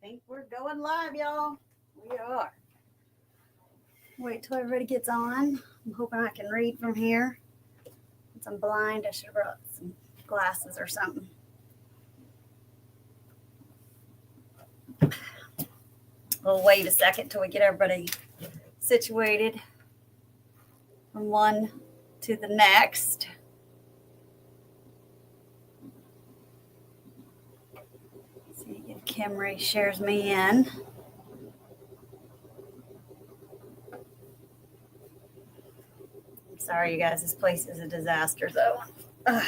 think we're going live, y'all. We are. Wait till everybody gets on. I'm hoping I can read from here. Since I'm blind, I should have brought some glasses or something. We'll wait a second till we get everybody situated from one to the next. See if Kimeri shares me in. I'm sorry, you guys. This place is a disaster, though. Ugh.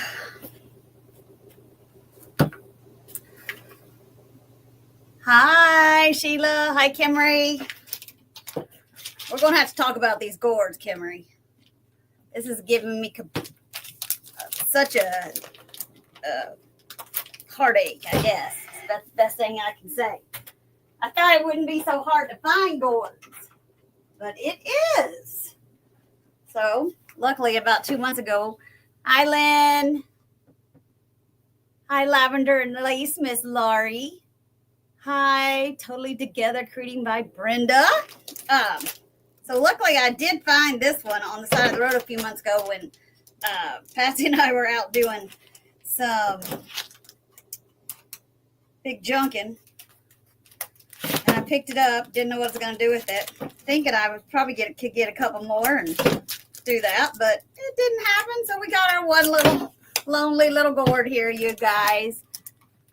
Hi, Sheila. Hi, Kimeri. We're going to have to talk about these gourds, Kimeri. This is giving me such a heartache, I guess. That's the best thing I can say. I thought it wouldn't be so hard to find gourds, but it is. So, luckily, about 2 months ago, hi, Lynne. Hi, Lavender and Lace, Miss Laurie. Hi, Totally Together, creating by Brenda. So luckily I did find this one on the side of the road a few months ago when Patsy and I were out doing some big junking. And I picked it up, didn't know what I was going to do with it, thinking I would probably could get a couple more and do that, but it didn't happen. So we got our one little lonely little gourd here, you guys.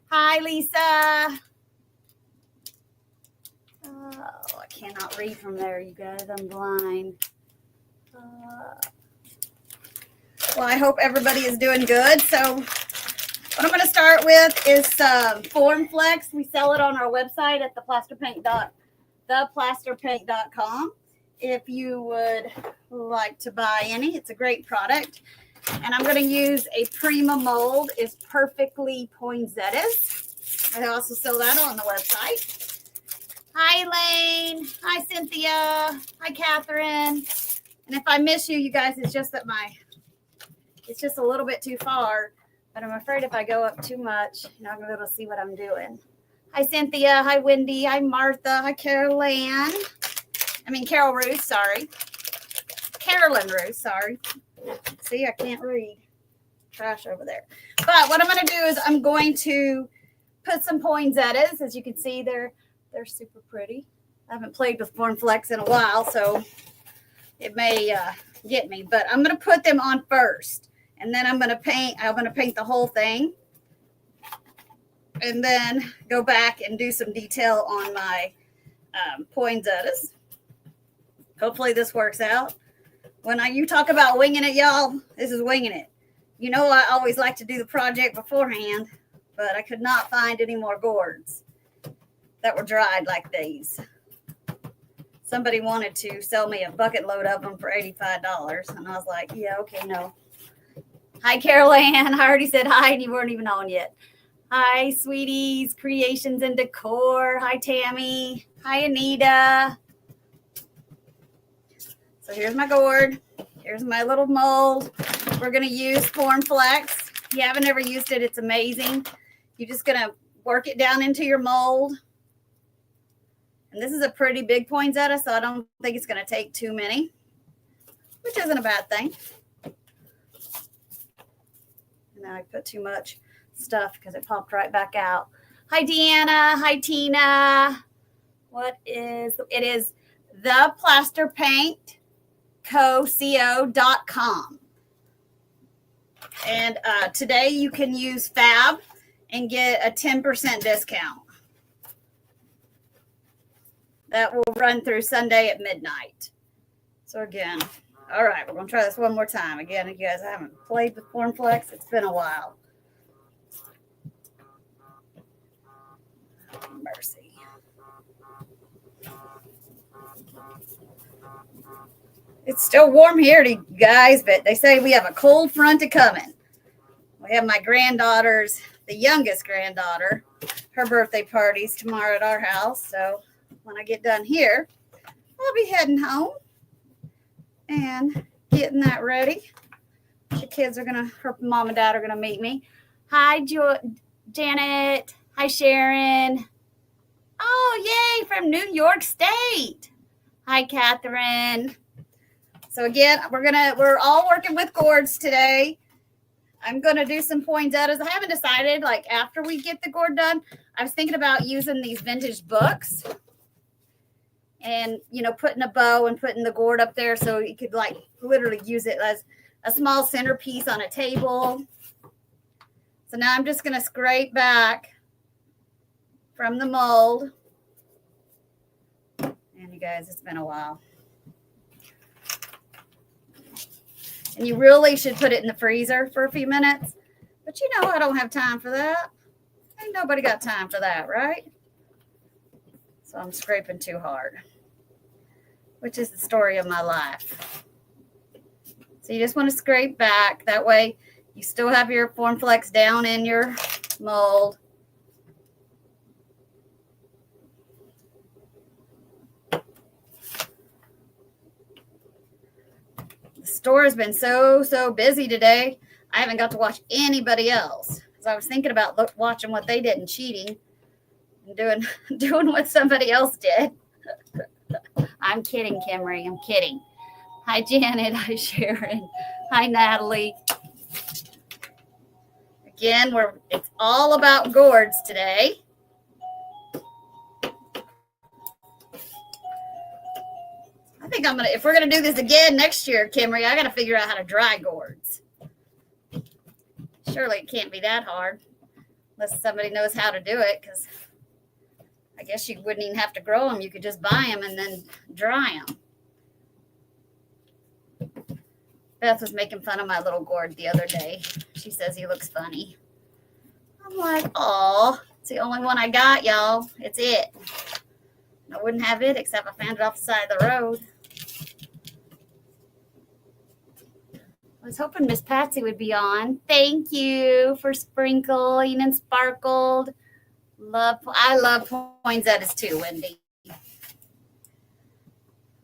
Hi, Lisa. Oh, I cannot read from there, you guys. I'm blind. Well, I hope everybody is doing good. So what I'm going to start with is Form Flex. We sell it on our website at theplasterpaint.com. If you would like to buy any, it's a great product. And I'm going to use a Prima mold. It's perfectly poinsettias. I also sell that on the website. Hi, Elaine. Hi, Cynthia. Hi, Catherine. And if I miss you, you guys, it's just that it's just a little bit too far. But I'm afraid if I go up too much, you're not going to be able to see what I'm doing. Hi, Cynthia. Hi, Wendy. Hi, Martha. Hi, Carol Ruth, sorry. Carolyn Ruth, sorry. See, I can't read. Trash over there. But what I'm going to do is I'm going to put some poinsettias. As you can see, they're super pretty. I haven't played with Form Flex in a while, so it may get me. But I'm going to put them on first, and then I'm going to paint the whole thing, and then go back and do some detail on my poinsettias. Hopefully this works out. When you talk about winging it, y'all, this is winging it. You know, I always like to do the project beforehand, but I could not find any more gourds that were dried like these. Somebody wanted to sell me a bucket load of them for $85, and I was like, yeah, okay, no. Hi, Carol Ann. I already said hi, and you weren't even on yet. Hi, sweeties, Kreations and Decor. Hi, Tammy. Hi, Anita. So here's my gourd. Here's my little mold. We're going to use Form Flex. If you haven't ever used it, it's amazing. You're just going to work it down into your mold. And this is a pretty big poinsettia, so I don't think it's going to take too many, which isn't a bad thing. Now I put too much stuff because it popped right back out. Hi, Deanna. Hi, Tina. It is theplasterpaintco.com. And today you can use Fab and get a 10% discount. That will run through Sunday at midnight. So again, all right, we're going to try this one more time. Again, if you guys haven't played with Form Flex, it's been a while. Mercy. It's still warm here, you guys, but they say we have a cold front coming. We have my granddaughter's, the youngest granddaughter, her birthday party's tomorrow at our house. So when I get done here, I'll be heading home and getting that ready. The kids her mom and dad are going to meet me. Hi, Janet. Hi, Sharon. Oh, yay, from New York State. Hi, Catherine. So again, we're all working with gourds today. I'm gonna do some poinsettias. I haven't decided, like after we get the gourd done, I was thinking about using these vintage books and, you know, putting a bow and putting the gourd up there so you could like literally use it as a small centerpiece on a table. So now I'm just going to scrape back from the mold. And you guys, it's been a while. And you really should put it in the freezer for a few minutes. But you know, I don't have time for that. Ain't nobody got time for that, right? So I'm scraping too hard, which is the story of my life. So you just want to scrape back. That way you still have your form flex down in your mold. The store has been so busy today. I haven't got to watch anybody else. Because I was thinking about watching what they did and cheating and doing what somebody else did. I'm kidding, Kimeri. I'm kidding. Hi, Janet. Hi, Sharon. Hi, Natalie. Again, it's all about gourds today. I think if we're gonna do this again next year, Kimeri, I gotta figure out how to dry gourds. Surely it can't be that hard, unless somebody knows how to do it, because I guess you wouldn't even have to grow them. You could just buy them and then dry them. Beth was making fun of my little gourd the other day. She says he looks funny. I'm like, oh, it's the only one I got, y'all. It's it. I wouldn't have it except I found it off the side of the road. I was hoping Miss Patsy would be on. Thank you for sprinkling and sparkled. I love poinsettias too, Wendy.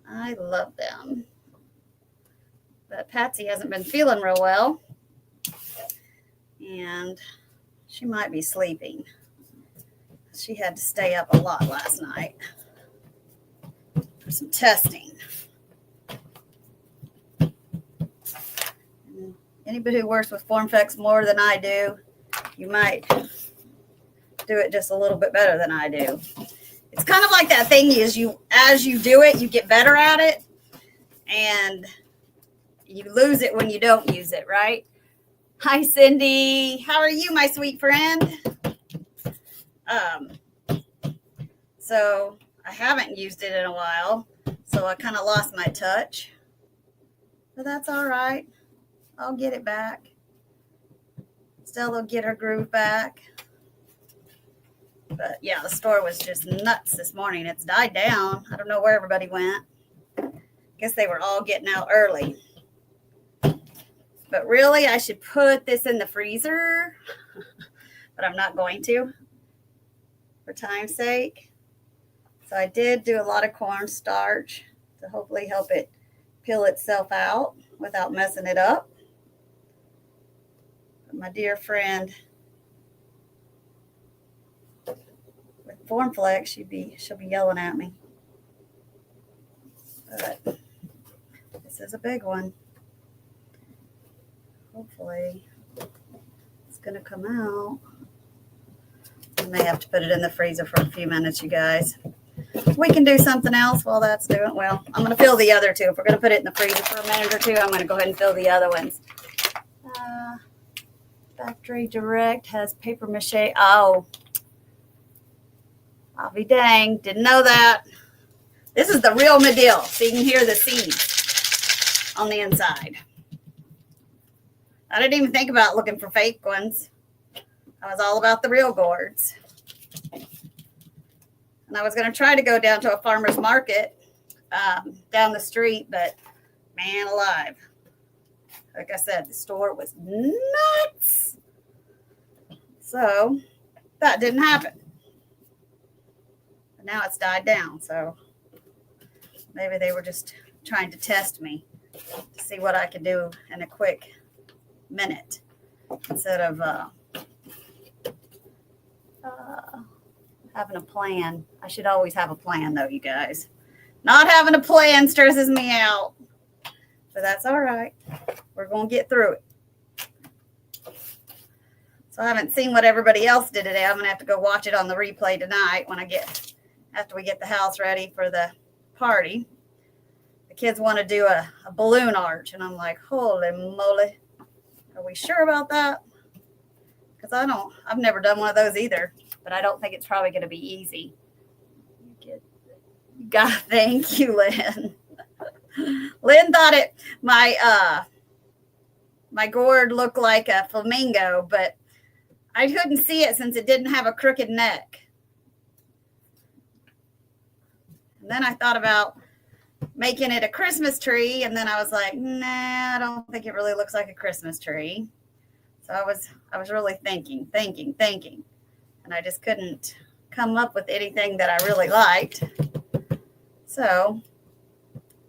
I love them. But Patsy hasn't been feeling real well. And she might be sleeping. She had to stay up a lot last night for some testing. And anybody who works with FormFlex more than I do, you might do it just a little bit better than I do. It's kind of like that thing is as you do it, you get better at it, and you lose it when you don't use it, right? Hi, Cindy. How are you, my sweet friend? So I haven't used it in a while, so I kind of lost my touch, but that's all right. I'll get it back. Still, they'll get her groove back. But yeah, the store was just nuts this morning. It's died down. I don't know where everybody went. Guess they were all getting out early. But really, I should put this in the freezer, but I'm not going to for time's sake. So I did do a lot of cornstarch to hopefully help it peel itself out without messing it up. But my dear friend with FormFlex, she'll be yelling at me. But this is a big one. Hopefully it's going to come out. I may have to put it in the freezer for a few minutes, you guys. We can do something else while that's doing. Well, I'm going to fill the other two. If we're going to put it in the freezer for a minute or two, I'm going to go ahead and fill the other ones. Factory Direct has paper mache. Oh, I'll be dang. Didn't know that. This is the real Medill, so you can hear the seeds on the inside. I didn't even think about looking for fake ones. I was all about the real gourds. And I was going to try to go down to a farmer's market down the street, but man alive. Like I said, the store was nuts. So that didn't happen. But now it's died down, so maybe they were just trying to test me to see what I could do in a quick minute instead of having a plan. I should always have a plan, though, you guys. Not having a plan stresses me out. But that's all right. We're going to get through it. So I haven't seen what everybody else did today. I'm going to have to go watch it on the replay tonight after we get the house ready for the party. The kids want to do a balloon arch. And I'm like, holy moly. Are we sure about that? Because I've never done one of those either. But I don't think it's probably going to be easy. Thank you, Lynn. Lynn thought my gourd looked like a flamingo, but I couldn't see it since it didn't have a crooked neck. And then I thought about making it a Christmas tree, and then I was like, nah, I don't think it really looks like a Christmas tree. So I was really thinking, and I just couldn't come up with anything that I really liked. So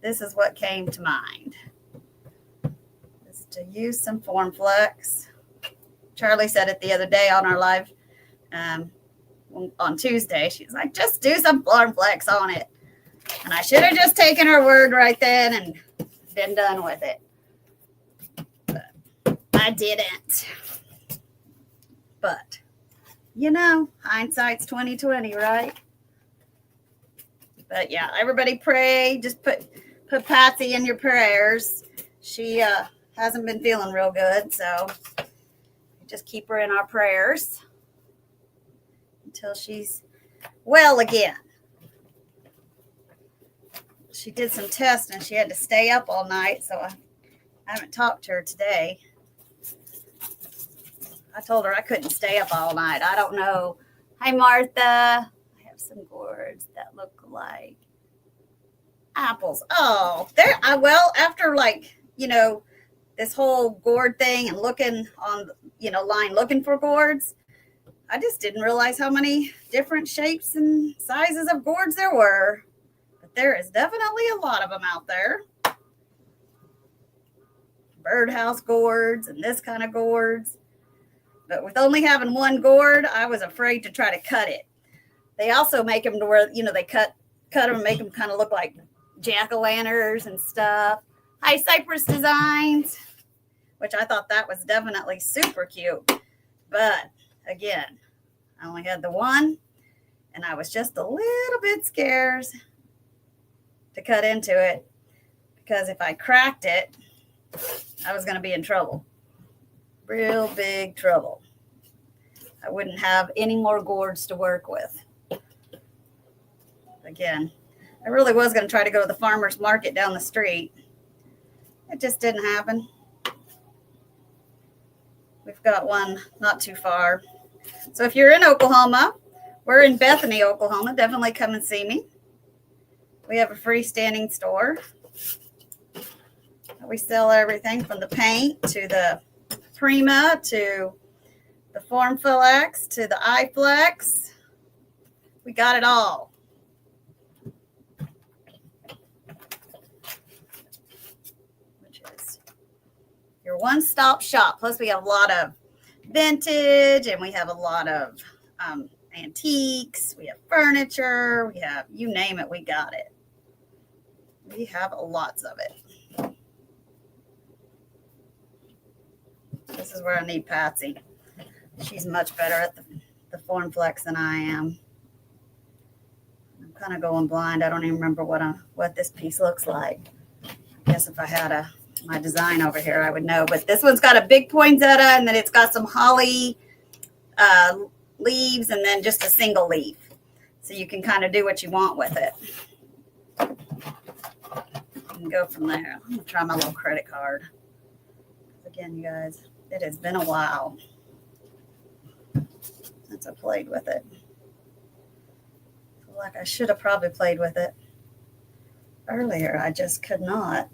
this is what came to mind, is to use some Form Flex. Charlie said it the other day on our live on Tuesday. She's like, just do some Form Flex on it. And I should have just taken her word right then and been done with it. But I didn't. But, hindsight's 20/20, right? But yeah, everybody pray. Just put Patsy in your prayers. She hasn't been feeling real good, so just keep her in our prayers until she's well again. She did some tests and she had to stay up all night, so I haven't talked to her today. I told her I couldn't stay up all night. I don't know. Hi, Martha. I have some gourds that look like apples. Oh, after this whole gourd thing and looking on, line looking for gourds, I just didn't realize how many different shapes and sizes of gourds there were. But there is definitely a lot of them out there. Birdhouse gourds and this kind of gourds. But with only having one gourd, I was afraid to try to cut it. They also make them to where, they cut them and make them kind of look like jack-o'-lanterns and stuff. Hi, Cypress Designs, which I thought that was definitely super cute. But again, I only had the one, and I was just a little bit scared to cut into it because if I cracked it, I was going to be in trouble. Real big trouble. I wouldn't have any more gourds to work with. Again, I really was going to try to go to the farmer's market down the street. It just didn't happen. We've got one not too far. So if you're in Oklahoma, we're in Bethany, Oklahoma. Definitely come and see me. We have a freestanding store. We sell everything from the paint to the Prima to the Form Flex to the iFlex. We got it all. Which is your one-stop shop. Plus we have a lot of vintage and we have a lot of antiques. We have furniture. We have, you name it, we got it. We have lots of it. This is where I need Patsy. She's much better at the Form Flex than I am. I'm kind of going blind. I don't even remember what this piece looks like. I guess if I had my design over here, I would know. But this one's got a big poinsettia, and then it's got some holly leaves, and then just a single leaf. So you can kind of do what you want with it. You can go from there. I'm going to try my little credit card. Again, you guys, it has been a while since I played with it. I feel like I should have probably played with it earlier. I just could not.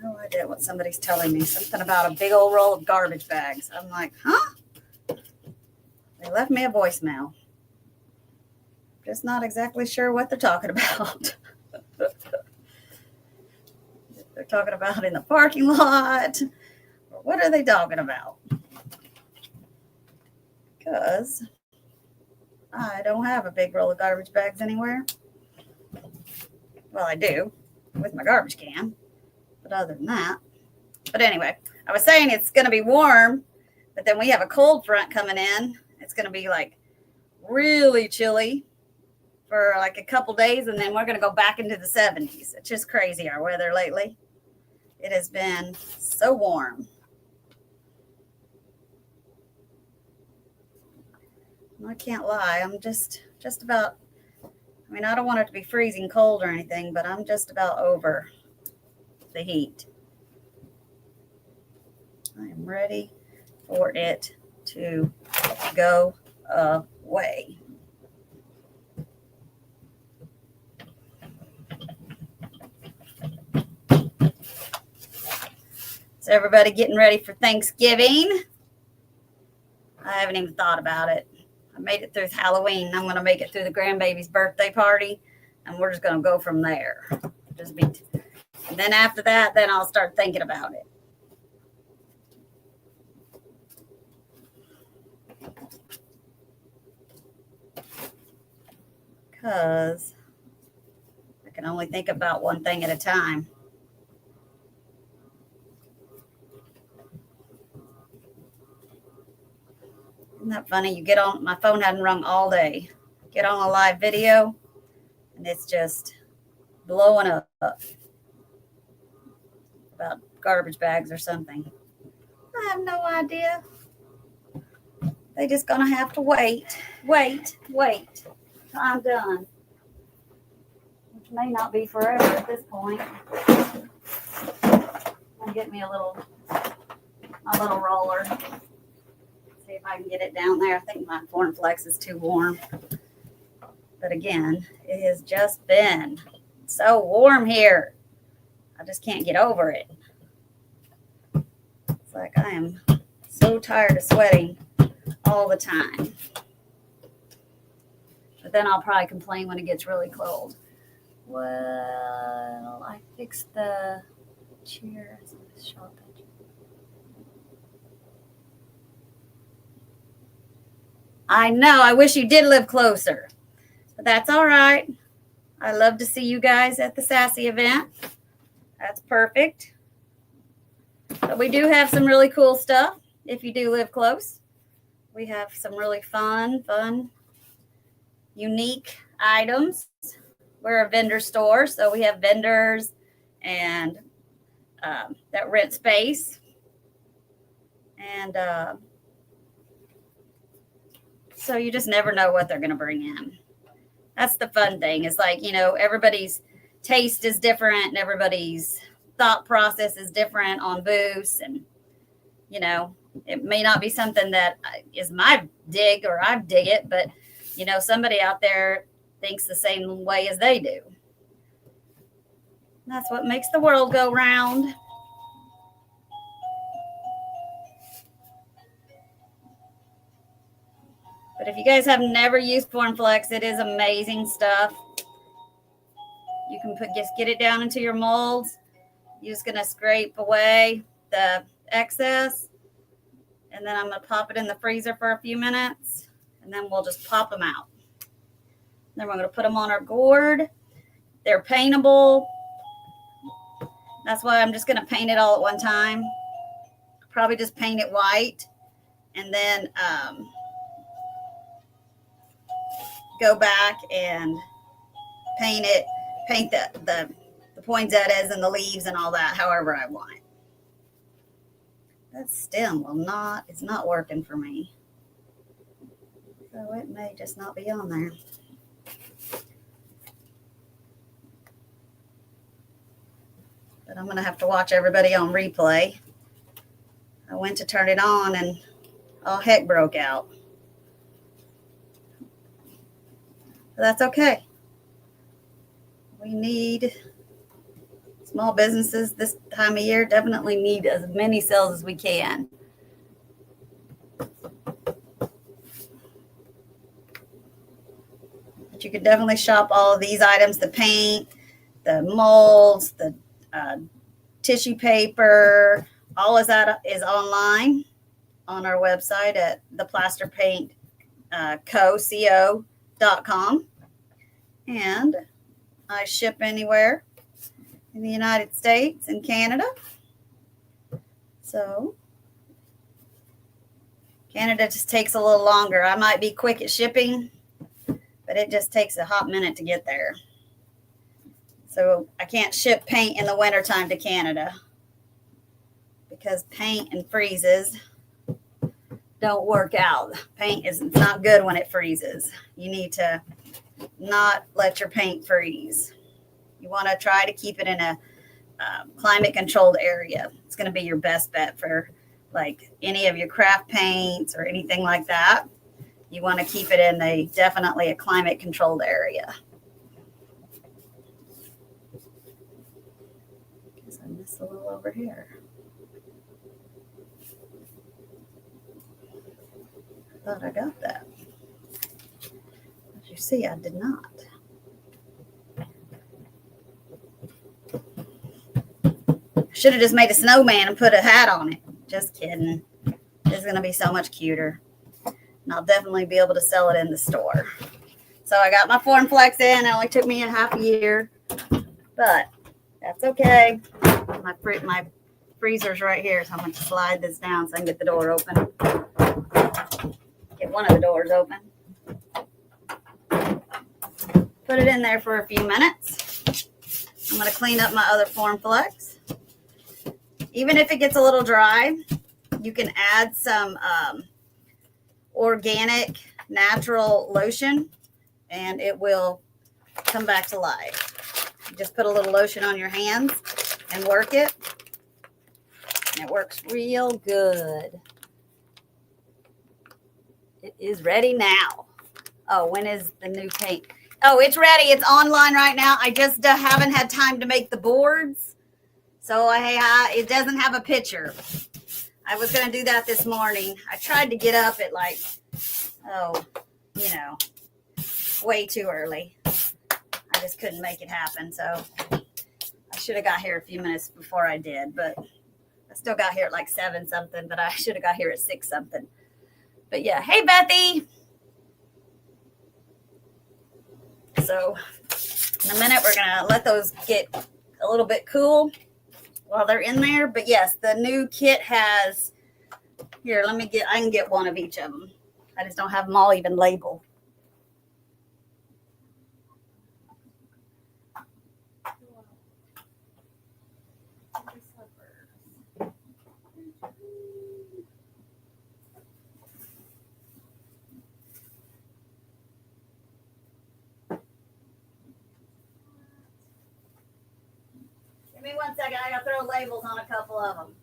No idea what somebody's telling me. Something about a big old roll of garbage bags. I'm like, huh? They left me a voicemail. Just not exactly sure what they're talking about. They're talking about in the parking lot. Or what are they talking about? Because I don't have a big roll of garbage bags anywhere. Well, I do with my garbage can. But other than that. But anyway, I was saying it's going to be warm, but then we have a cold front coming in. It's going to be like really chilly for like a couple days, and then we're going to go back into the 70s. It's just crazy, our weather lately. It has been so warm. I can't lie. I'm just about, I mean, I don't want it to be freezing cold or anything, but I'm just about over the heat. I am ready for it to go away. Is everybody getting ready for Thanksgiving? I haven't even thought about it. I made it through Halloween. I'm going to make it through the grandbaby's birthday party, and we're just going to go from there. And then after that, then I'll start thinking about it. Because I can only think about one thing at a time. Isn't that funny? You get on, my phone hadn't rung all day. Get on a live video, and it's just blowing up about garbage bags or something. I have no idea. They just gonna have to wait till I'm done, which may not be forever at this point. I'll get me a little roller. See if I can get it down there. I think my Form Flex is too warm. But again, it has just been so warm here. I just can't get over it. It's like I am so tired of sweating all the time. But then I'll probably complain when it gets really cold. Well, I fixed the chair. I know. I wish you did live closer. But that's all right. I love to see you guys at the Sassy event. That's perfect. But we do have some really cool stuff if you do live close. We have some really fun, unique items. We're a vendor store, so we have vendors and that rent space. And so you just never know what they're going to bring in. That's the fun thing. It's like, you know, everybody's taste is different and everybody's thought process is different on booths. And, you know, it may not be something that is my dig or I dig it, but, you know, somebody out there thinks the same way as they do. That's what makes the world go round. But if you guys have never used Formflex, it is amazing stuff. You can just get it down into your molds. You're just going to scrape away the excess. And then I'm going to pop it in the freezer for a few minutes. And then we'll just pop them out. Then we're going to put them on our gourd. They're paintable. That's why I'm just going to paint it all at one time. Probably just paint it white. And then go back and paint the poinsettias and the leaves and all that however I want. That stem is not working for me. So it may just not be on there. But I'm going to have to watch everybody on replay. I went to turn it on and all heck broke out. But that's okay. We need small businesses this time of year definitely need as many sales as we can. But you can definitely shop all of these items, the paint, the molds, the tissue paper, all of that is online on our website at theplasterpaintco.com. And I ship anywhere in the United States and Canada. So Canada just takes a little longer. I might be quick at shipping, but it just takes a hot minute to get there. So I can't ship paint in the wintertime to Canada because paint and freezes don't work out. Paint is not good when it freezes. You need to not let your paint freeze. You want to try to keep it in a climate controlled area. It's going to be your best bet for like any of your craft paints or anything like that. You want to keep it in definitely a climate controlled area. Guess I missed a little over here. I thought I got that. As you see, I did not. Should have just made a snowman and put a hat on it. Just kidding. It's going to be so much cuter. And I'll definitely be able to sell it in the store. So I got my Form Flex in. It only took me a half a year. But that's okay. My freezer's right here. So I'm going to slide this down so I can get the door open. Get one of the doors open. Put it in there for a few minutes. I'm going to clean up my other Form Flex. Even if it gets a little dry, you can add some organic natural lotion and it will come back to life. You just put a little lotion on your hands and work it. And it works real good. It is ready now. Oh, when is the new paint? Oh, it's ready. It's online right now. I just haven't had time to make the boards. So it doesn't have a picture. I was going to do that this morning. I tried to get up at way too early. I just couldn't make it happen. So I should have got here a few minutes before I did, but I still got here at like 7 something, but I should have got here at 6 something. But yeah, hey, Bethy. So in a minute, we're going to let those get a little bit cool while they're in there. But yes, the new kit has, here, I can get one of each of them. I just don't have them all even labeled. Give me 1 second. I got to throw labels on a couple of them.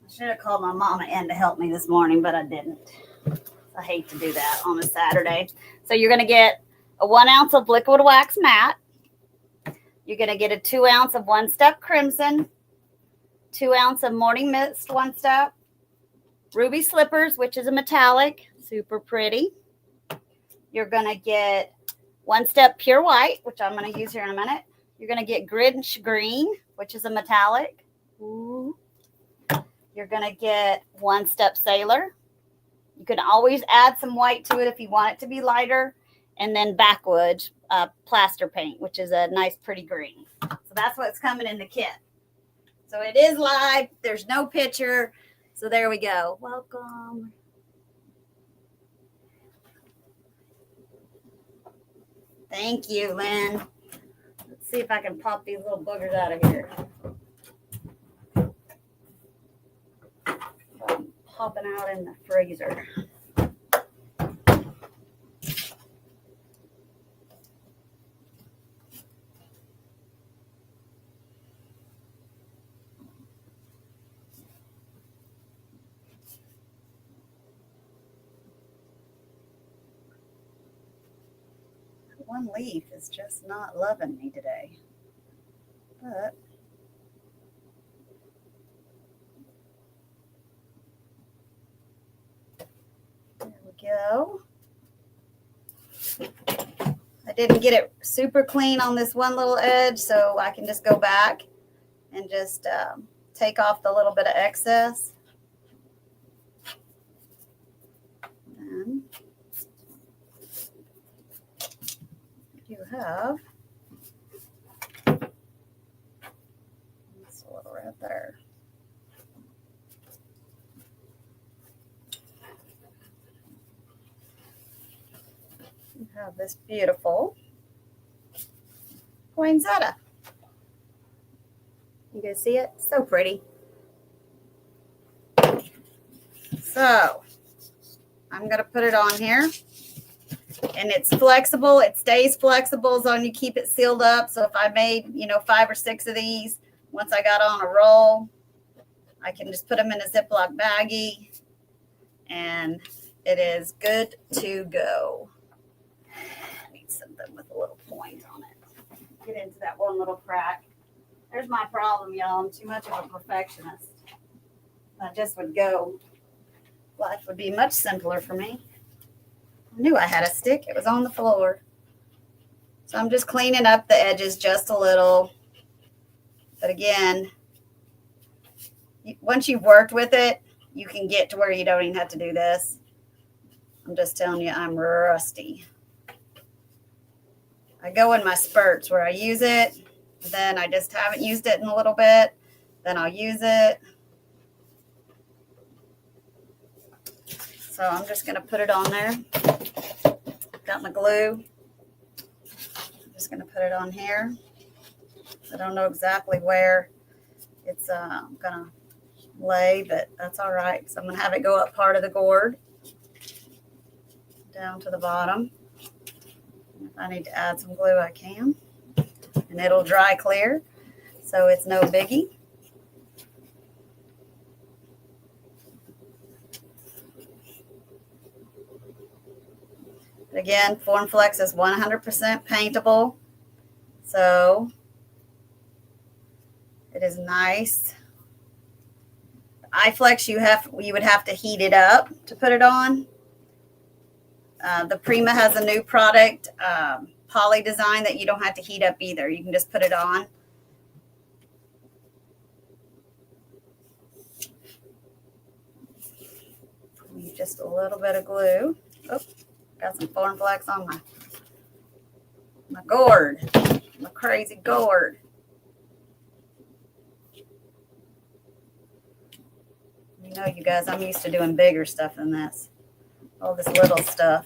I should have called my mama in to help me this morning, but I didn't. I hate to do that on a Saturday. So you're going to get a 1 ounce of liquid wax matte. You're going to get a 2 ounce of 1-step crimson, 2 ounce of morning mist 1-step, ruby slippers, which is a metallic, super pretty. You're going to get 1-step pure white, which I'm going to use here in a minute. You're going to get Grinch green, which is a metallic. Ooh. You're going to get 1-step sailor. You can always add some white to it if you want it to be lighter. And then backwood plaster paint, which is a nice pretty green. So that's what's coming in the kit. So it is live. There's no picture. So there we go. Welcome. Thank you, Lynn. Let's see if I can pop these little boogers out of here. popping out in the freezer. One leaf is just not loving me today, but there we go. I didn't get it super clean on this one little edge, so I can just go back and just take off the little bit of excess. And you have this little right there. You have this beautiful poinsettia. You guys see it? So pretty. So I'm going to put it on here. And it's flexible. It stays flexible as long as you keep it sealed up. So if I made, 5 or 6 of these, once I got on a roll, I can just put them in a Ziploc baggie. And it is good to go. I need something with a little point on it. Get into that one little crack. There's my problem, y'all. I'm too much of a perfectionist. I just would go. Life would be much simpler for me. I knew I had a stick. It was on the floor. So I'm just cleaning up the edges just a little. But again, once you've worked with it, you can get to where you don't even have to do this. I'm just telling you, I'm rusty. I go in my spurts where I use it. Then I just haven't used it in a little bit. Then I'll use it. So I'm just going to put it on there. Got my glue. I'm just going to put it on here. I don't know exactly where it's going to lay, but that's all right. So I'm going to have it go up part of the gourd down to the bottom. If I need to add some glue, I can. And it'll dry clear, so it's no biggie. Again, Form Flex is 100% paintable, so it is nice. iFlex, you would have to heat it up to put it on. The Prima has a new product, poly design, that you don't have to heat up either. You can just put it on. Need just a little bit of glue. Oh. Got some Form Flex on my gourd, my crazy gourd. You know, you guys, I'm used to doing bigger stuff than this. All this little stuff.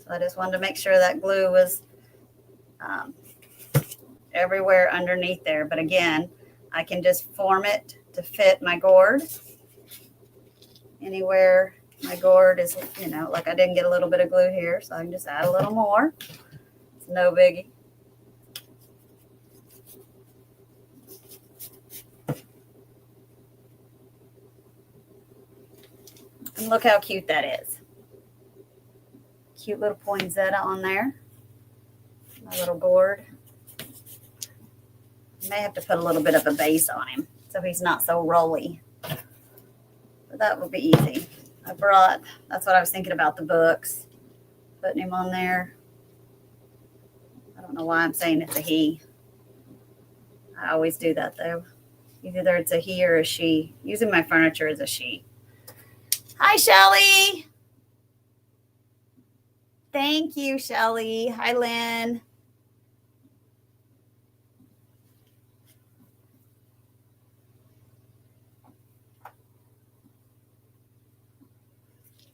So I just wanted to make sure that glue was everywhere underneath there. But again, I can just form it to fit my gourd. Anywhere my gourd is, like I didn't get a little bit of glue here, so I can just add a little more. It's no biggie. And look how cute that is. Cute little poinsettia on there. My little gourd. May have to put a little bit of a base on him so he's not so rolly. But that will be easy. That's what I was thinking about, the books. Putting him on there. I don't know why I'm saying it's a he. I always do that though. Either it's a he or a she. Using my furniture as a she. Hi, Shelly. Thank you, Shelly. Hi, Lynn.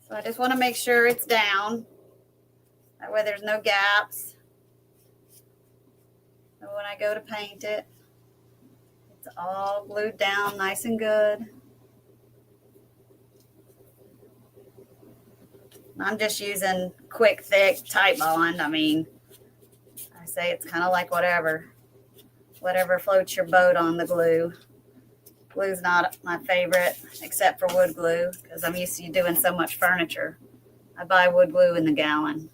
So I just want to make sure it's down. That way there's no gaps. So when I go to paint it, It's all glued down nice and good. I'm just using quick, thick, tight bond. I mean, I say it's kind of like whatever floats your boat on the glue. Glue's not my favorite, except for wood glue, because I'm used to doing so much furniture. I buy wood glue in the gallon,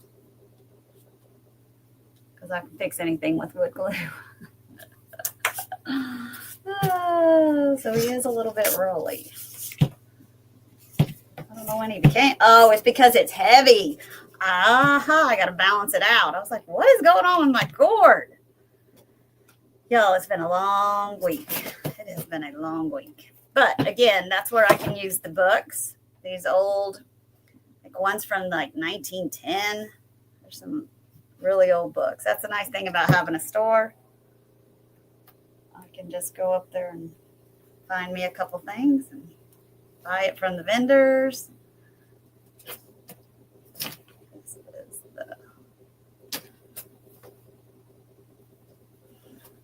because I can fix anything with wood glue. Oh, so he is a little bit rolly. I don't know when he became. Oh, it's because it's heavy. Aha, I got to balance it out. I was like, what is going on with my gourd? Y'all, it's been a long week. It has been a long week. But again, that's where I can use the books. These old, like ones from like 1910. There's some really old books. That's the nice thing about having a store. I can just go up there and find me a couple things and buy it from the vendors.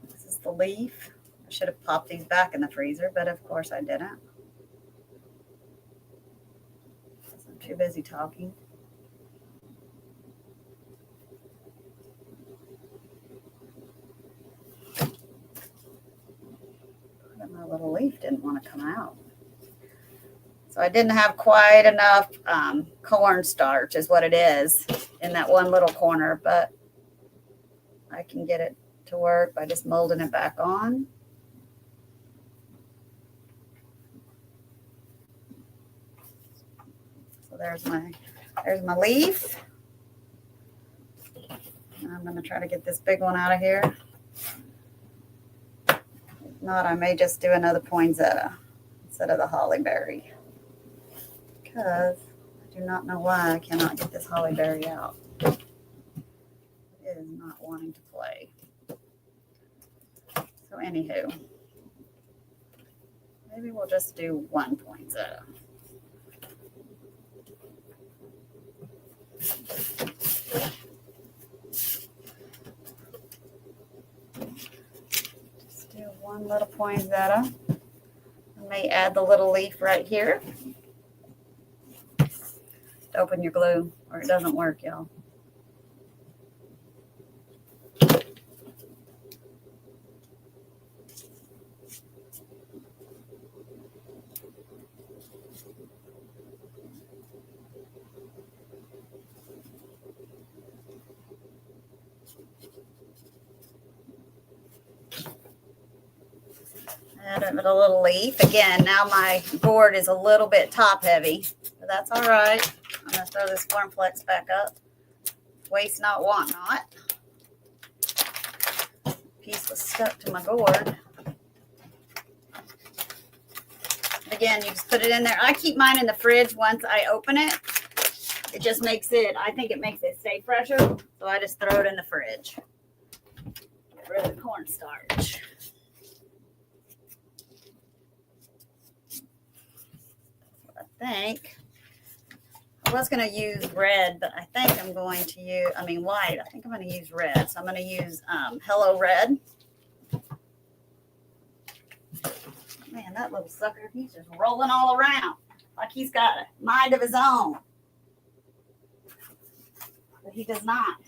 This is the leaf. I should have popped these back in the freezer, but of course I didn't. I'm too busy talking. My little leaf didn't want to come out. So I didn't have quite enough cornstarch is what it is in that one little corner, but I can get it to work by just molding it back on. So there's my leaf. And I'm going to try to get this big one out of here. If not, I may just do another poinsettia instead of the hollyberry, because I do not know why I cannot get this hollyberry out. It is not wanting to play. So anywho, maybe we'll just do one poinsettia. One little poinsettia. I may add the little leaf right here to open your glue, or it doesn't work, y'all. Add a little leaf. Again, now my gourd is a little bit top heavy, but that's all right. I'm going to throw this cornflakes back up. Waste not, want not. Piece was stuck to my gourd. Again, you just put it in there. I keep mine in the fridge once I open it. It just makes it, I think it makes it stay fresher. So I just throw it in the fridge. Get rid of the cornstarch. I was going to use red, but I think I'm going to use, white. I think I'm going to use red. So I'm going to use Hello Red. Man, that little sucker, he's just rolling all around like he's got a mind of his own. But he does not.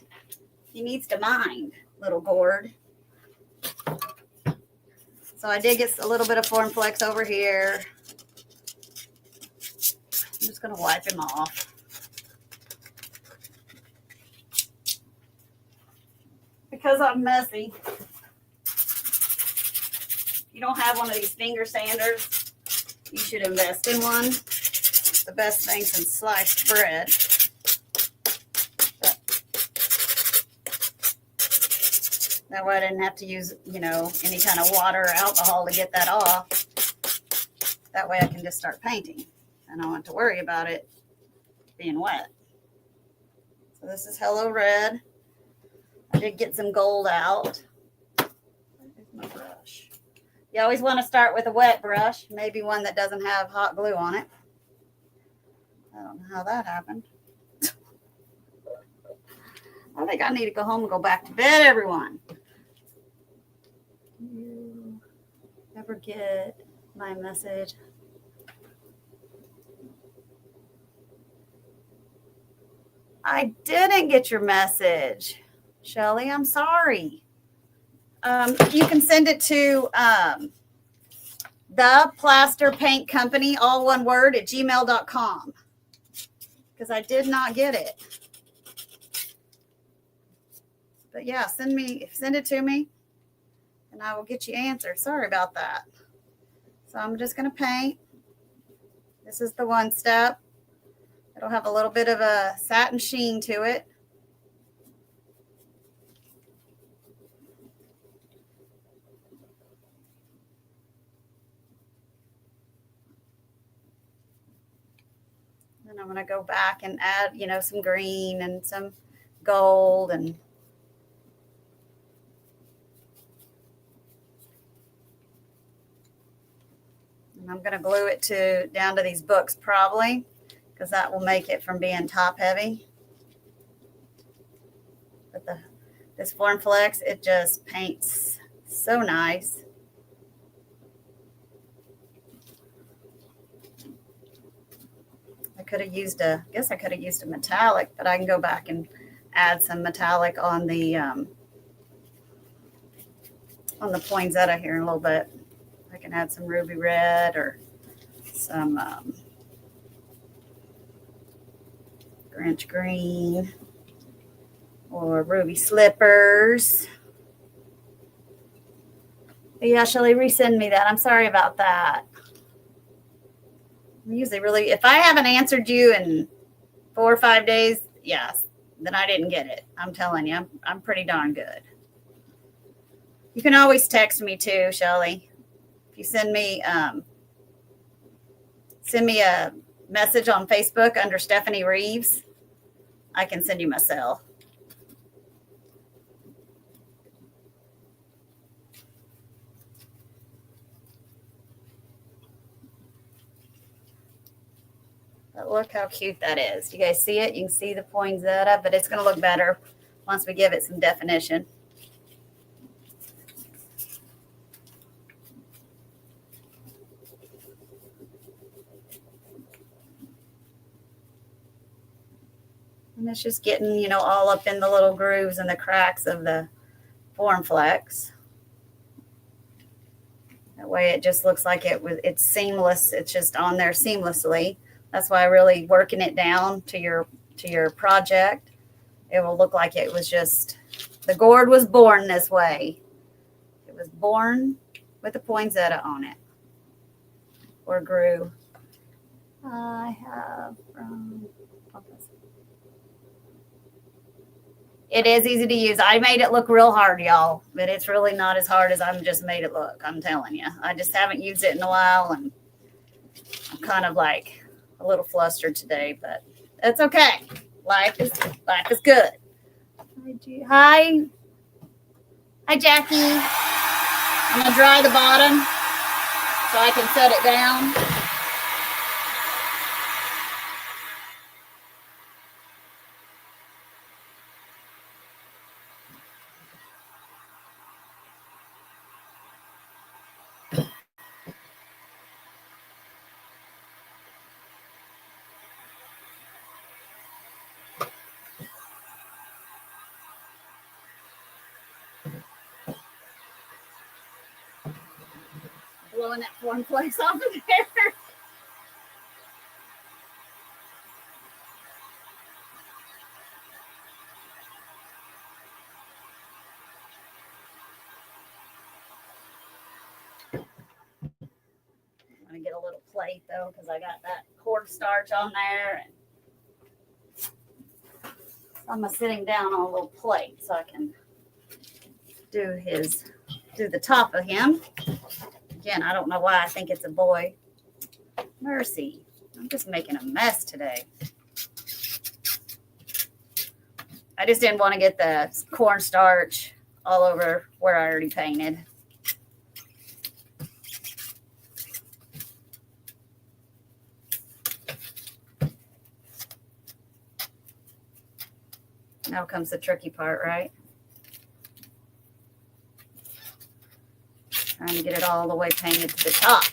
He needs to mind, little gourd. So I did get a little bit of cornflakes over here. I'm just going to wipe him off. Because I'm messy. If you don't have one of these finger sanders, you should invest in one. It's the best thing since sliced bread. But that way I didn't have to use, any kind of water or alcohol to get that off. That way I can just start painting. And I don't have to worry about it being wet. So this is Hello Red. I did get some gold out. Where's my brush? You always want to start with a wet brush, maybe one that doesn't have hot glue on it. I don't know how that happened. I think I need to go home and go back to bed, everyone. You ever get my message? I didn't get your message, Shelly. I'm sorry. You can send it to the Plaster Paint Company, all one word, at gmail.com, because I did not get it. But yeah, send it to me and I will get you answered. Sorry about that. So I'm just going to paint. This is the one step. It'll have a little bit of a satin sheen to it. And I'm going to go back and add, some green and some gold and I'm going to glue it down to these books probably, because that will make it from being top heavy. But this Form Flex, it just paints so nice. I guess I could have used a metallic, but I can go back and add some metallic on the poinsettia here in a little bit. I can add some ruby red or some Grinch green or ruby slippers. But yeah, Shelly, resend me that. I'm sorry about that. I'm usually if I haven't answered you in 4 or 5 days, yes, then I didn't get it. I'm telling you, I'm pretty darn good. You can always text me too, Shelly. If you send me a message on Facebook under Stephanie Reeves, I can send you my cell. But look how cute that is. You guys see it? You can see the poinsettia, but it's going to look better once we give it some definition. And it's just getting, all up in the little grooves and the cracks of the Form Flex. That way it just looks like it's seamless. It's just on there seamlessly. That's why really working it down to your project, it will look like it was just, the gourd was born this way. It was born with a poinsettia on it, or grew. I have it is easy to use. I made it look real hard, y'all, but it's really not as hard as I've just made it look. I'm telling you, I just haven't used it in a while, and I'm kind of like a little flustered today, but that's okay. Life is good. Hi, Jackie. I'm gonna dry the bottom so I can set it down. Blowing that Form Flex off of there. I'm gonna get a little plate though, because I got that cornstarch on there, and I'm gonna sit him down on a little plate so I can do the top of him. Again, I don't know why I think it's a boy. Mercy. I'm just making a mess today. I just didn't want to get the cornstarch all over where I already painted. Now comes the tricky part, right? Trying to get it all the way painted to the top.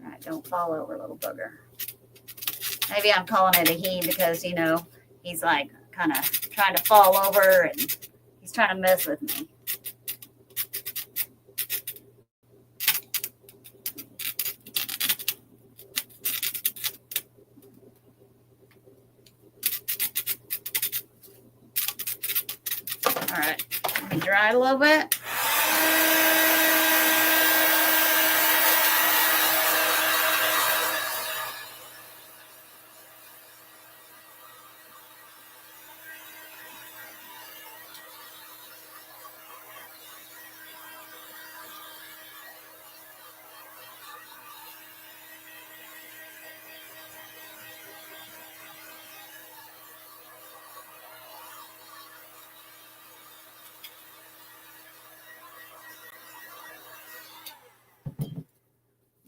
All right, don't fall over, little bugger. Maybe I'm calling it a he because, you know, he's like kind of trying to fall over and he's trying to mess with me. All right, let me dry it a little bit.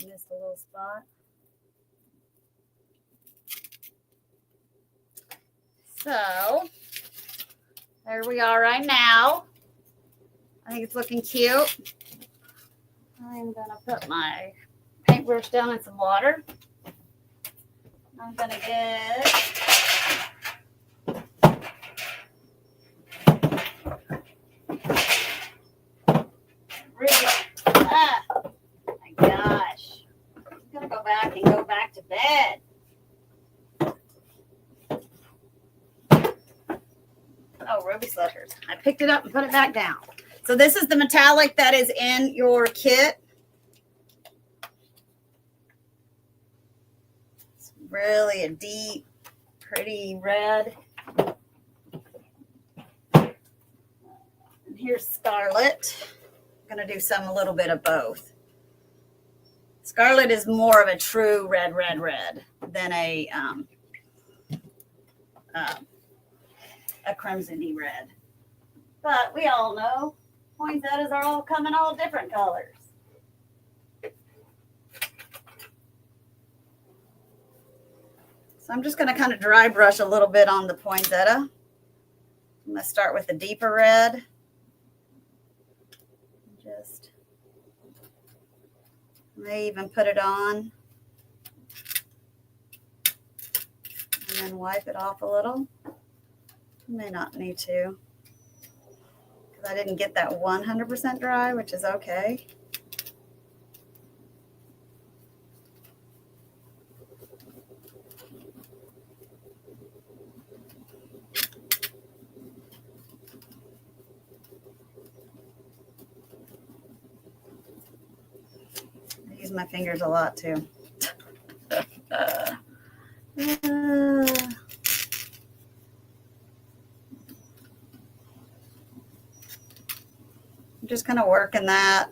Missed a little spot. So there we are right now. I think it's looking cute. I'm gonna put my paintbrush down in some water. I'm gonna get my gosh. I'm gonna go back and go back to bed. Oh, ruby slushers. I picked it up and put it back down. So this is the metallic that is in your kit. It's really a deep, pretty red. And here's scarlet. I'm going to do a little bit of both. Scarlet is more of a true red than a crimsony red. But we all know poinsettias are all coming all different colors. So I'm just going to kind of dry brush a little bit on the poinsettia. I'm going to start with the deeper red. Just may even put it on and then wipe it off a little. May not need to, because I didn't get that 100% dry, which is okay. I use my fingers a lot too. I'm just kind of working that,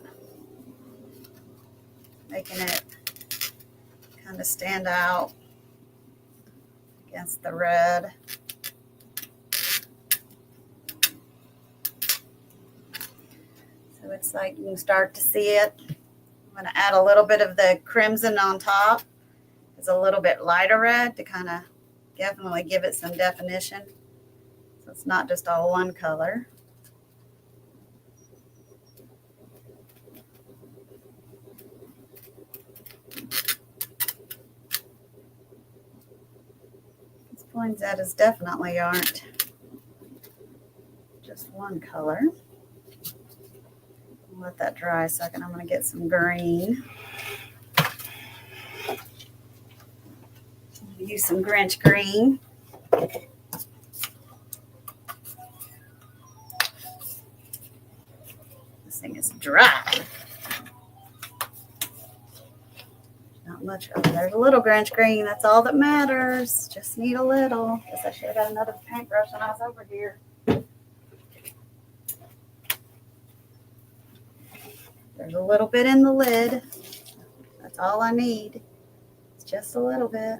making it kind of stand out against the red. So it's like you can start to see it. I'm going to add a little bit of the crimson on top. It's a little bit lighter red to kind of definitely give it some definition. So it's not just all one color. Poinsettias definitely aren't just one color. Let that dry a second. I'm going to get some green. Use some Grinch green. This thing is dry. Not much. Oh, there's a little Grinch green. That's all that matters. Just need a little. Guess I should have got another paintbrush when I was over here. There's a little bit in the lid. That's all I need. It's just a little bit.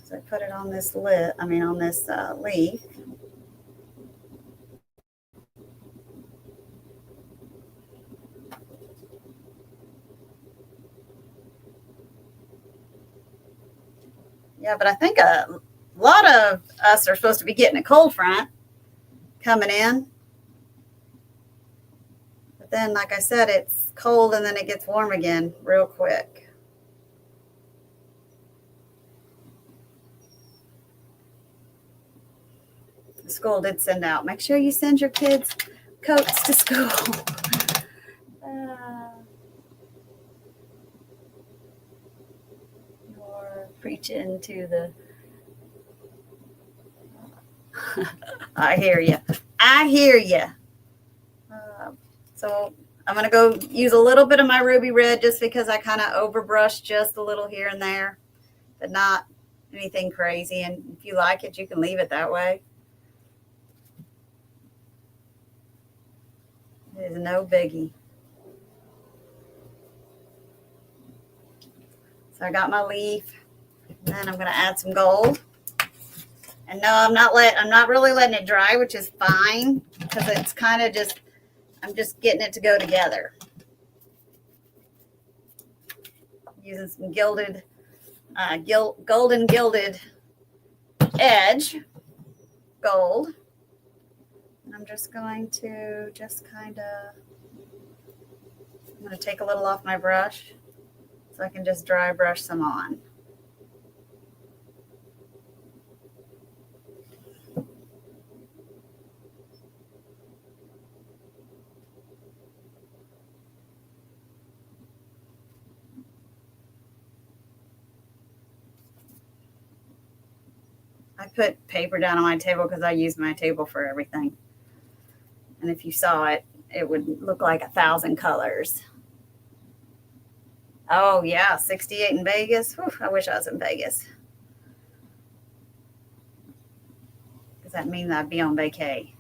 So I put it on this lid. On this leaf. Yeah, but I think a lot of us are supposed to be getting a cold front coming in. But then, like I said, it's cold and then it gets warm again real quick. The school did send out, make sure you send your kids coats to school. You're preaching to the... I hear you. I hear you. So I'm going to go use a little bit of my ruby red just because I kind of overbrushed just a little here and there, but not anything crazy. And if you like it, you can leave it that way. It is no biggie. So I got my leaf, and then I'm going to add some gold. And no, I'm not really letting it dry, which is fine because it's kind of just, I'm just getting it to go together. Using some gilded, golden gilded edge gold. And I'm just going to I'm going to take a little off my brush so I can just dry brush some on. I put paper down on my table because I use my table for everything. And if you saw it, it would look like 1,000 colors. Oh, yeah, 68 in Vegas. Whew, I wish I was in Vegas. Does that mean that I'd be on vacay?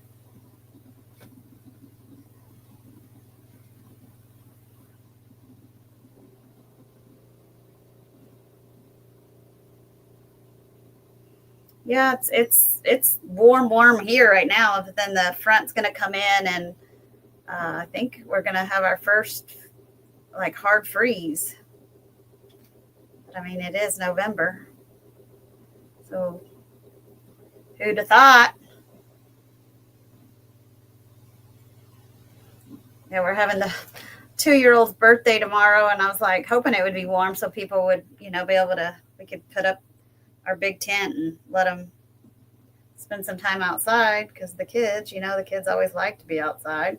Yeah, it's warm here right now. But then the front's going to come in, and I think we're going to have our first like hard freeze. But I mean, it is November, so who'd have thought? Yeah, we're having the 2-year-old's birthday tomorrow, and I was like hoping it would be warm so people would, be able to, we could put up our big tent and let them spend some time outside because the kids, the kids always like to be outside.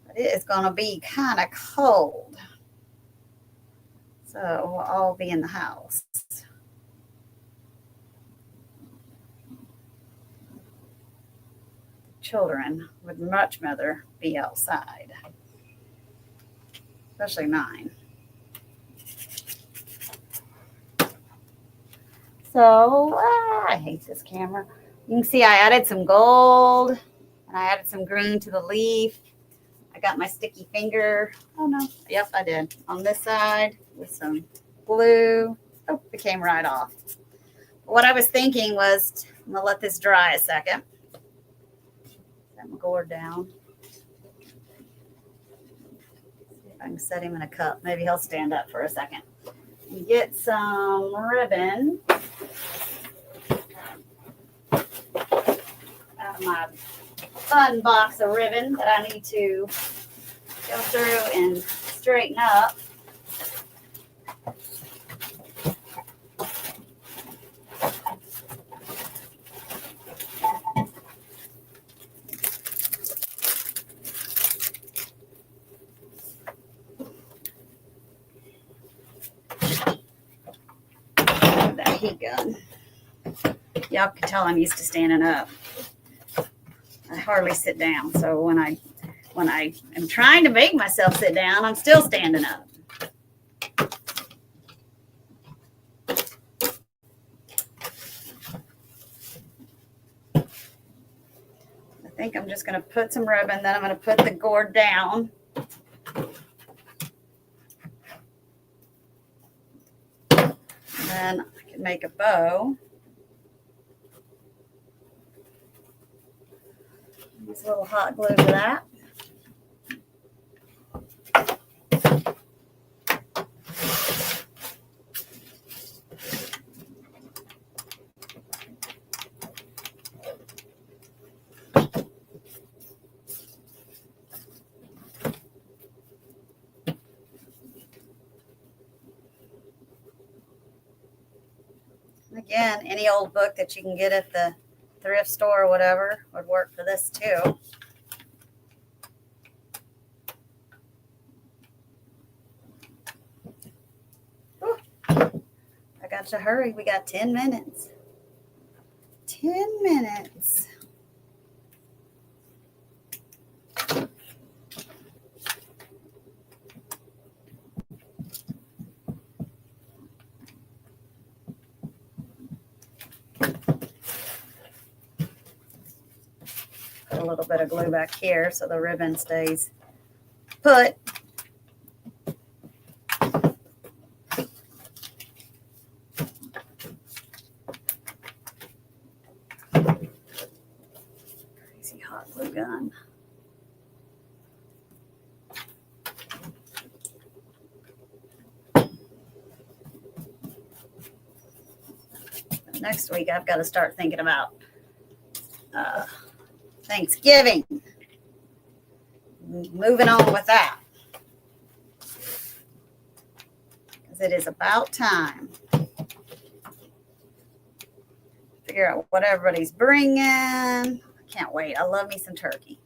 But it is going to be kind of cold. So we'll all be in the house. Children would much rather be outside, especially mine. So I hate this camera. You can see I added some gold and I added some green to the leaf. I got my sticky finger. Oh no. Yep, I did. On this side with some blue. Oh, it came right off. What I was thinking was, I'm going to let this dry a second. Set my gourd down. See if I can set him in a cup. Maybe he'll stand up for a second. And get some ribbon out of my fun box of ribbon that I need to go through and straighten up. That heat gun. Y'all can tell I'm used to standing up. I hardly sit down, so when I am trying to make myself sit down, I'm still standing up. I think I'm just going to put some ribbon, then I'm going to put the gourd down. And then I can make a bow. Use a little hot glue for that. Again, any old book that you can get at the thrift store or whatever would work for this too. Whew. I got to hurry. We got 10 minutes. 10 minutes. Put a little bit of glue back here so the ribbon stays put. Crazy hot glue gun. Next week, I've got to start thinking about Thanksgiving. Moving on with that. Because it is about time. Figure out what everybody's bringing. I can't wait. I love me some turkey.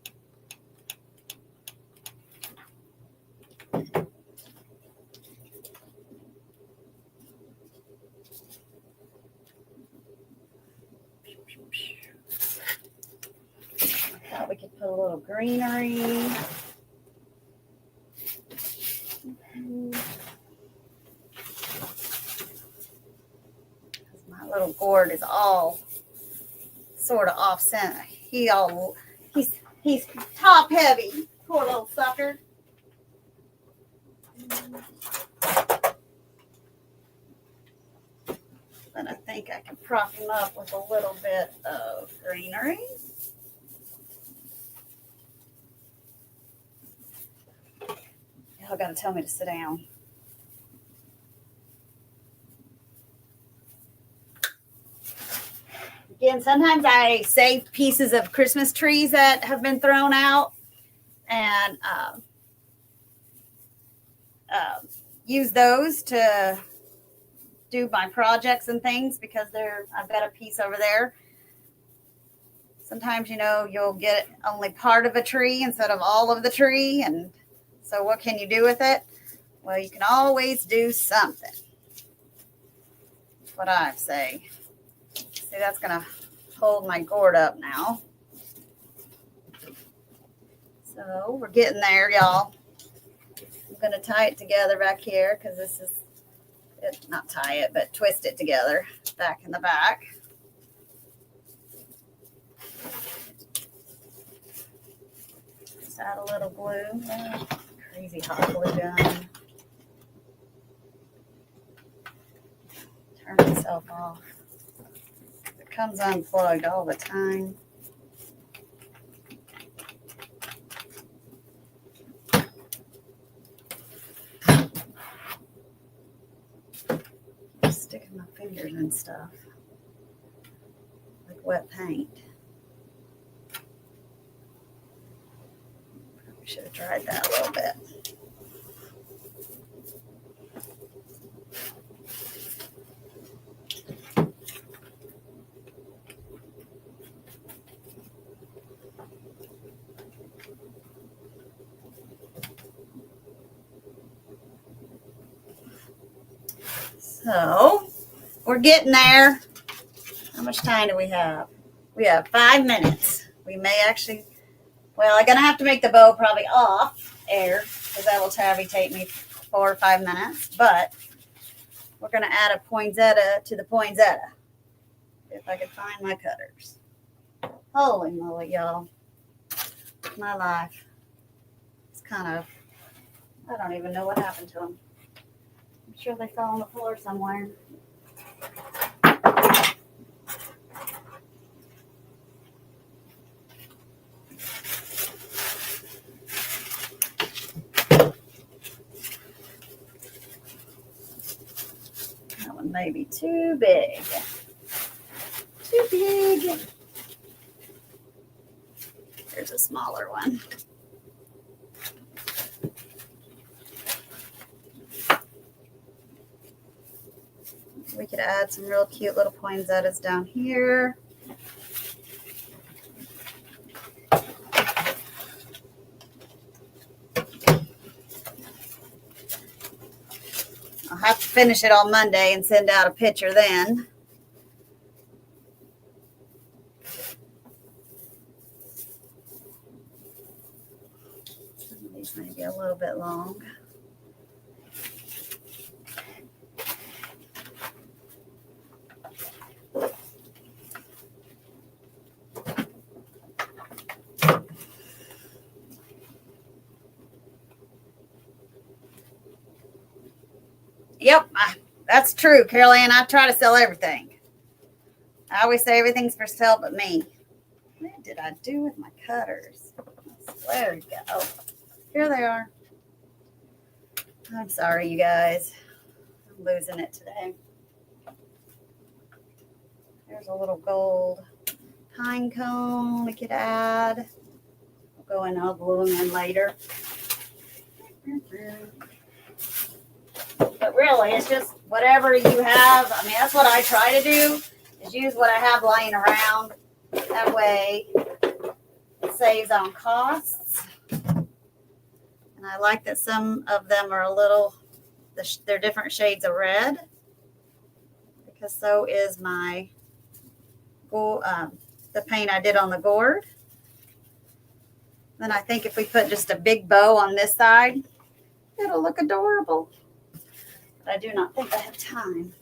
We could put a little greenery. My little gourd is all sort of off center. He's top heavy. Poor little sucker. But I think I can prop him up with a little bit of greenery. Y'all gotta tell me to sit down. Again, sometimes I save pieces of Christmas trees that have been thrown out and use those to do my projects and things because I've got a piece over there. Sometimes, you'll get only part of a tree instead of all of the tree, and so what can you do with it? Well, you can always do something. That's what I say. See, that's going to hold my gourd up now. So we're getting there, y'all. I'm going to tie it together back here because this is, not tie it, but twist it together back in the back. Just add a little glue. Crazy hot glue gun. Turn itself off. It comes unplugged all the time. I'm sticking my fingers in stuff like wet paint. Probably should have tried that a little bit. So we're getting there. How much time do we have? We have 5 minutes. We may actually, I'm going to have to make the bow probably off air because that will probably take me 4 or 5 minutes. But we're going to add a poinsettia to the poinsettia. If I could find my cutters. Holy moly, y'all. My life. It's kind of, I don't even know what happened to them. I'm sure they fell on the floor somewhere. That one may be too big. Too big. Here's a smaller one. we could add some real cute little poinsettias down here. I'll have to finish it on Monday and send out a picture then. These may be a little bit long. Yep, that's true, Carol Ann. I try to sell everything. I always say everything's for sale but me. What did I do with my cutters? There we go. Here they are. I'm sorry, you guys. I'm losing it today. There's a little gold pine cone we could add. We'll go in, I'll glue them in later. But really, it's just whatever you have. I mean, that's what I try to do, is use what I have lying around. That way, it saves on costs. And I like that some of them are a little, they're different shades of red. Because so is my, the paint I did on the gourd. Then I think if we put just a big bow on this side, it'll look adorable. But I do not think I have time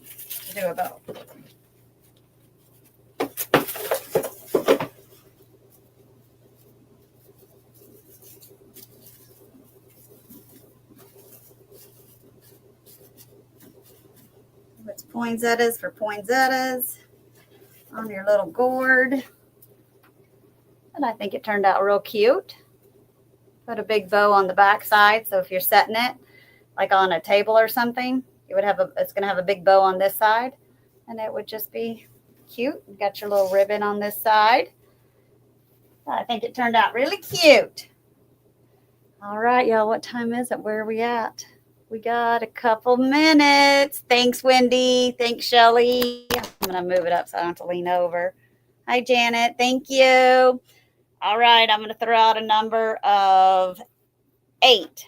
to do a bow. It's poinsettias for poinsettias on your little gourd. And I think it turned out real cute. Put a big bow on the back side, so if you're setting it like on a table or something, it would have it's going to have a big bow on this side, and it would just be cute. You got your little ribbon on this side. I think it turned out really cute. All right, y'all, what time is it? Where are we at? We got a couple minutes. Thanks, Wendy. Thanks, Shelly. I'm going to move it up so I don't have to lean over. Hi, Janet. Thank you. All right, I'm going to throw out a number of 8.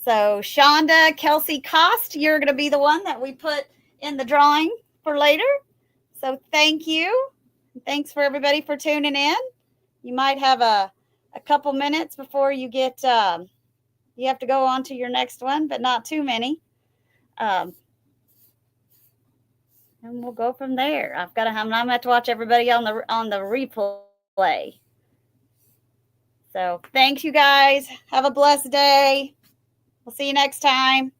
So Shonda, Kelsey Cost, you're going to be the one that we put in the drawing for later. So thank you. Thanks for everybody for tuning in. You might have a couple minutes before you get, you have to go on to your next one, but not too many. And we'll go from there. I'm going to have to watch everybody on the replay. So thanks, you guys. Have a blessed day. We'll see you next time.